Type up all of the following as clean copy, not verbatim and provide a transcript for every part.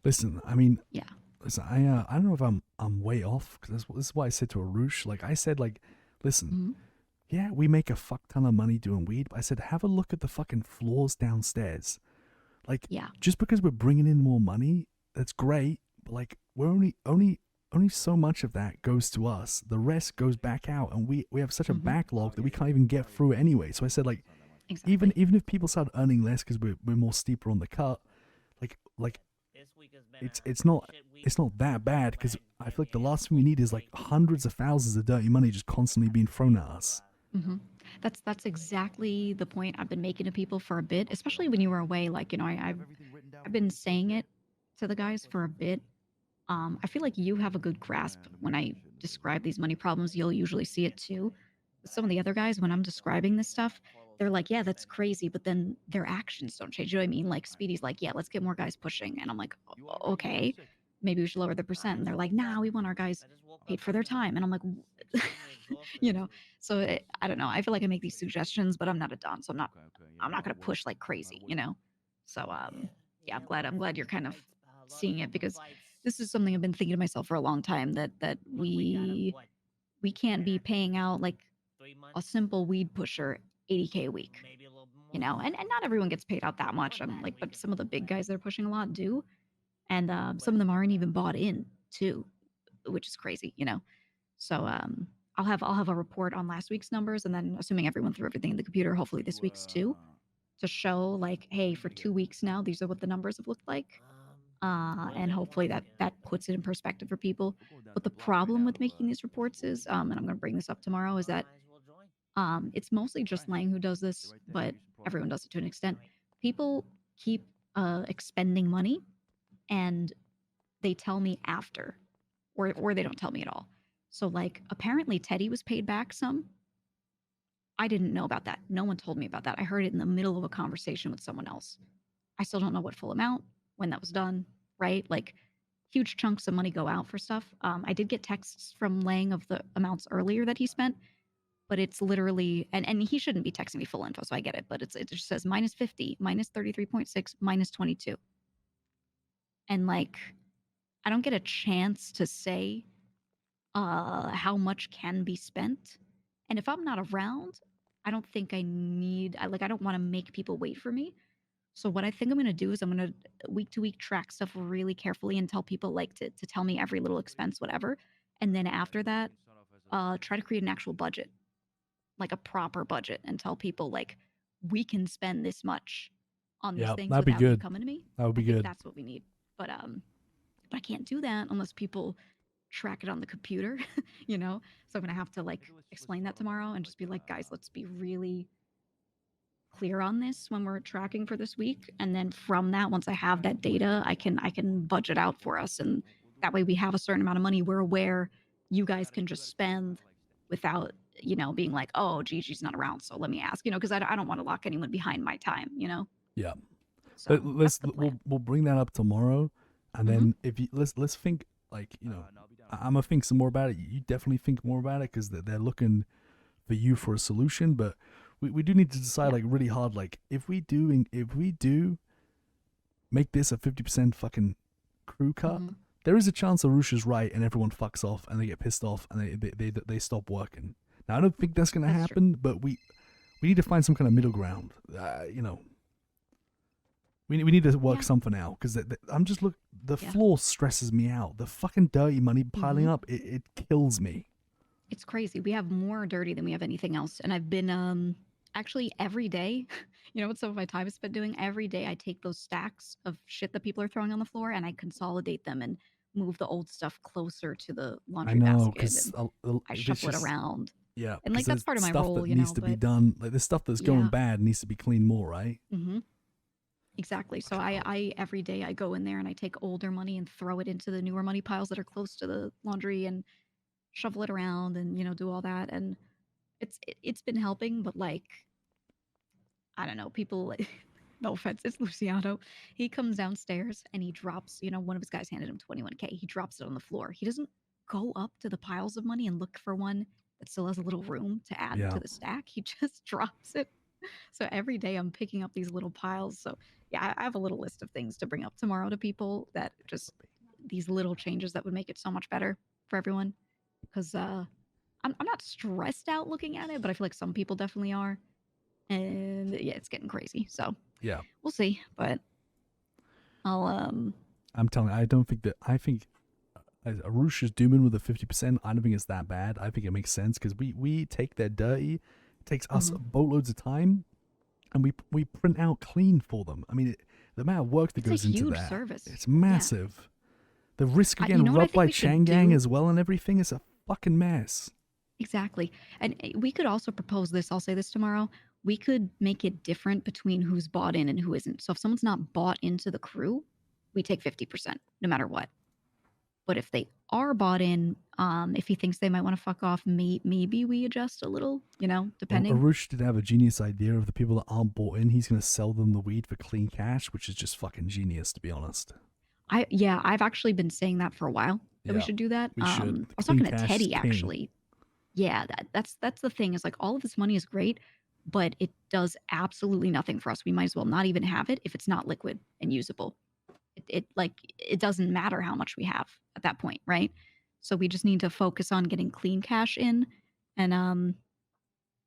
Listen, I mean, Yeah. listen, I don't know if I'm way off because this is what I said to Arush. Like I said, like, listen, Hmm. yeah, we make a fuck ton of money doing weed, but I said have a look at the fucking floors downstairs. Like, Yeah. just because we're bringing in more money, that's great. But like, we're only so much of that goes to us. The rest goes back out, and we have such a Hmm. backlog that we can't even get through it anyway. So I said like, even Exactly. even if people start earning less because we're more steeper on the cut, like it's not that bad because I feel like the last thing we need is like hundreds of thousands of dirty money just constantly being thrown at us. Hmm. That's exactly the point I've been making to people for a bit, especially when you were away. Like, I've been saying it to the guys for a bit. I feel like you have a good grasp when I describe these money problems. You'll usually see it too. Some of the other guys, when I'm describing this stuff, they're like, "Yeah, that's crazy," but then their actions don't change. You know what I mean? Like Speedy's like, "Yeah, let's get more guys pushing," and I'm like, Okay, maybe we should lower the percent." And they're like, "Nah, we want our guys paid for their time," and I'm like, you know. So I don't know. I feel like I make these suggestions, but I'm not a don, so I'm not going to push like crazy, you know. So yeah, I'm glad you're kind of seeing it because this is something I've been thinking to myself for a long time that we can't be paying out like a simple weed pusher 80K a week, you know, and not everyone gets paid out that much. I'm like, but some of the big guys that are pushing a lot do, and some of them aren't even bought in too, which is crazy, you know. So I'll have a report on last week's numbers, and then assuming everyone threw everything in the computer, hopefully this week's too, to show like, hey, for 2 weeks now, these are what the numbers have looked like, and hopefully that puts it in perspective for people. But the problem with making these reports is, and I'm going to bring this up tomorrow, is that it's mostly just Lang who does this, but everyone does it to an extent. People keep expending money, and they tell me after, or they don't tell me at all. So like apparently Teddy was paid back some. I didn't know about that. No one told me about that. I heard it in the middle of a conversation with someone else. I still don't know what full amount, when that was done, right? Like huge chunks of money go out for stuff. I did get texts from Lang of the amounts earlier that he spent, but it's literally, and he shouldn't be texting me full info, so I get it, but it just says minus 50, minus 33.6, minus 22. And like I don't get a chance to say how much can be spent. And if I'm not around, I don't think I need, I don't want to make people wait for me. So what I think I'm going to do is I'm going to week to week track stuff really carefully and tell people like to tell me every little expense, whatever. And then after that, try to create an actual budget, like a proper budget, and tell people like we can spend this much on these Yeah, things that'd be without you good. coming to me. That would I be think good. that's what we need. But I can't do that unless people track it on the computer, you know? So I'm going to have to like explain that tomorrow and just be like, guys, let's be really clear on this when we're tracking for this week. And then from that, once I have that data, I can budget out for us. And that way we have a certain amount of money. We're aware you guys can just spend without, being like, oh, Gigi's not around. So let me ask, because I don't want to lock anyone behind my time, you know? Yeah. So that's the We'll plan. bring that up tomorrow, and Mm-hmm. then if you let's think like I'm gonna think some more about it. You definitely think more about it because they're looking for you for a solution, but we do need to decide Yeah. like really hard like if we do make this a 50% fucking crew cut, Mm-hmm. there is a chance Arusha's right and everyone fucks off and they get pissed off and they stop working. Now I don't think that's gonna That's true. happen, but we need to find some kind of middle ground. We need to work Yeah. something out because I'm just look. The Yeah. floor stresses me out. The fucking dirty money piling Mm-hmm. up, it kills me. It's crazy. We have more dirty than we have anything else. And I've been actually every day, what some of my time is spent doing? Every day I take those stacks of shit that people are throwing on the floor and I consolidate them and move the old stuff closer to the I laundry know basket because and I there's shuffle it just around. yeah And because like that's there's part of my stuff role, that needs to be but done. Like there's stuff that's going yeah. bad needs to be cleaned more, right? Hmm. Exactly. So I every day I go in there and I take older money and throw it into the newer money piles that are close to the laundry and shovel it around and do all that, and it's been helping, but like I don't know, people, no offense, it's Luciano. He comes downstairs and he drops, one of his guys handed him 21K. He drops it on the floor. He doesn't go up to the piles of money and look for one that still has a little room to add Yeah, to the stack. He just drops it. So every day I'm picking up these little piles. So yeah, I have a little list of things to bring up tomorrow to people that just these little changes that would make it so much better for everyone. Because I'm not stressed out looking at it, but I feel like some people definitely are. And yeah, it's getting crazy. So Yeah. we'll see. But I'll I'm telling you, I don't think that. I think Arusha's dooming with a 50%. I don't think it's that bad. I think it makes sense because we take their dirty. It takes us boatloads of time, and we print out clean for them. I mean, the amount of work that it's goes a into huge that, service. it's massive. The risk of You getting know what I rubbed think by we should Changang do? as well and everything is a fucking mess. Exactly. And we could also propose this. I'll say this tomorrow. We could make it different between who's bought in and who isn't. So if someone's not bought into the crew, we take 50% no matter what. But if they are bought in, if he thinks they might want to fuck off, maybe we adjust a little, depending. Arush did have a genius idea of the people that aren't bought in. He's going to sell them the weed for clean cash, which is just fucking genius, to be honest. I've actually been saying that for a while that we should do that. We should. I was Clean talking to cash Teddy is king. actually. Yeah, that's the thing is like all of this money is great, but it does absolutely nothing for us. We might as well not even have it if it's not liquid and usable. It doesn't matter how much we have at that point, right? So we just need to focus on getting clean cash in, and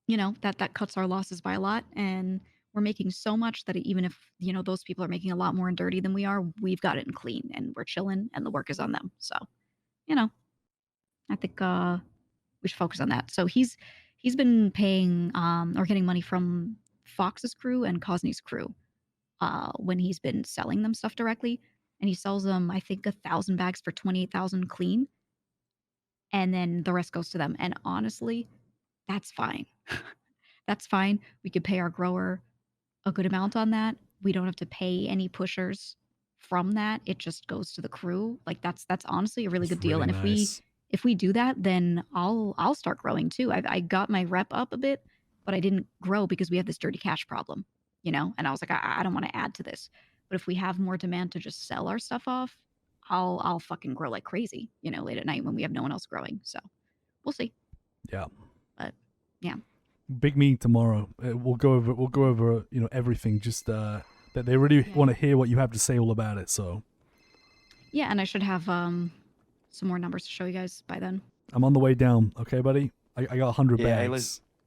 that cuts our losses by a lot. And we're making so much that even if those people are making a lot more in dirty than we are, we've got it in clean, and we're chilling, and the work is on them. So you know, I think we should focus on that. So he's been paying or getting money from Fox's crew and Cosney's crew when he's been selling them stuff directly, and he sells them I think 1,000 bags for 28,000 clean, and then the rest goes to them. And honestly, that's fine. That's fine. We could pay our grower a good amount on that. We don't have to pay any pushers from that. It just goes to the crew. Like that's honestly a really good deal. Really And nice. if we do that, then I'll start growing too. I got my rep up a bit, but I didn't grow because we have this dirty cash problem, And I was like, I don't want to add to this. But if we have more demand to just sell our stuff off, I'll fucking grow like crazy, late at night when we have no one else growing. So we'll see. Yeah. But yeah. Big meeting tomorrow. We'll go over everything. Just that they really want to hear what you have to say all about it. So yeah, and I should have some more numbers to show you guys by then. I'm on the way down. Okay, buddy. I got 100 bags.